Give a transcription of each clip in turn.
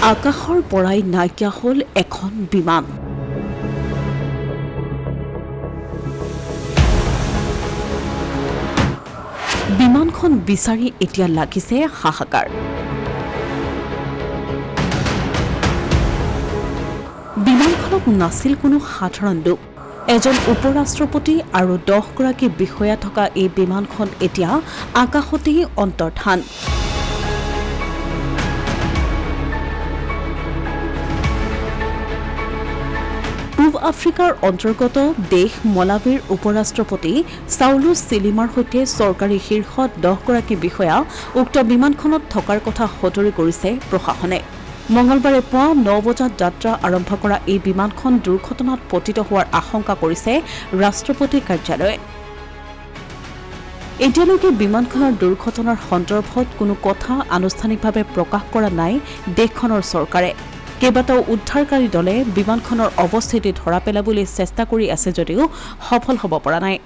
আকাশৰ পৰাই নাইকিয়া হ'ল এখন বিমান। বিমানখন বিচাৰি এতিয়া লাগিছে হাহাকাৰ। বিমানখনত নাছিল কোনো সাধাৰণ লোক। এজন উপৰাষ্ট্ৰপতি আৰু 10 গৰাকী বিষয়া থকা এই বিমানখন এতিয়া আকাশতেই অন্তৰ্ধান। পূব আফ্ৰিকাৰ অন্তৰ্গত দেশ মলাৱীৰ উপৰাষ্ট্ৰপতি চাউলুছ চিলিমাৰ সৈতে চৰকাৰী শীৰ্ষ 10 গৰাকী বিষয়া উক্ত বিমানখনত থকাৰ কথা সতৰি কৰিছে প্ৰশাসনে। মঙলবাৰে পুৱা 9 বজাত যাত্ৰা আৰম্ভ কৰা এই বিমানখন দুৰ্ঘটনাত পতিত হোৱাৰ আশংকা কৰিছে ৰাষ্ট্ৰপতিৰ কাৰ্যালয়ে। এতিয়ালৈকে বিমানখনৰ দুৰ্ঘটনাৰ সন্দৰ্ভত কোনো কথা আনুষ্ঠানিকভাৱে প্ৰকাশ কৰা নাই দেশখনৰ চৰকাৰে। কেইবাটাও উদ্ধাৰকাৰী দলে বিমানখনৰ অৱস্থিতি ধৰা পেলাবলৈ চেষ্টা কৰি আছে যদিও সফল হ'ব পৰা নাই।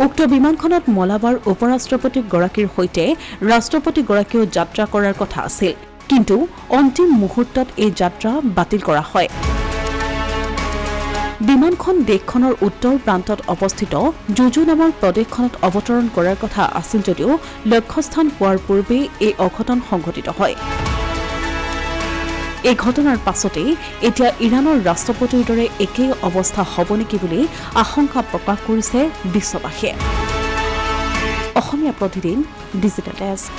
উক্ত বিমানখনত মলাবাৰ উপৰাষ্ট্ৰপতিগৰাকীৰ সৈতে ৰাষ্ট্ৰপতিগৰাকীও যাত্ৰা কৰাৰ কথা আছিল, কিন্তু অন্তিম মুহূৰ্তত এই যাত্ৰা বাতিল কৰা হয়। বিমানখন দেশখনৰ উত্তৰ প্ৰান্তত অৱস্থিত জুজু নামৰ প্ৰদেশখনত অৱতৰণ কৰাৰ কথা আছিল যদিও লক্ষ্যস্থান হোৱাৰ পূৰ্বেই এই অঘটন সংঘটিত হয়। এই ঘটনাৰ পাছতেই এতিয়া ইৰাণৰ ৰাষ্ট্ৰপতিৰ দৰে একেই অৱস্থা হ'ব নেকি বুলি আশংকা প্ৰকাশ কৰিছে বিশ্ববাসীয়ে। Asomiya Pratidin digital desk.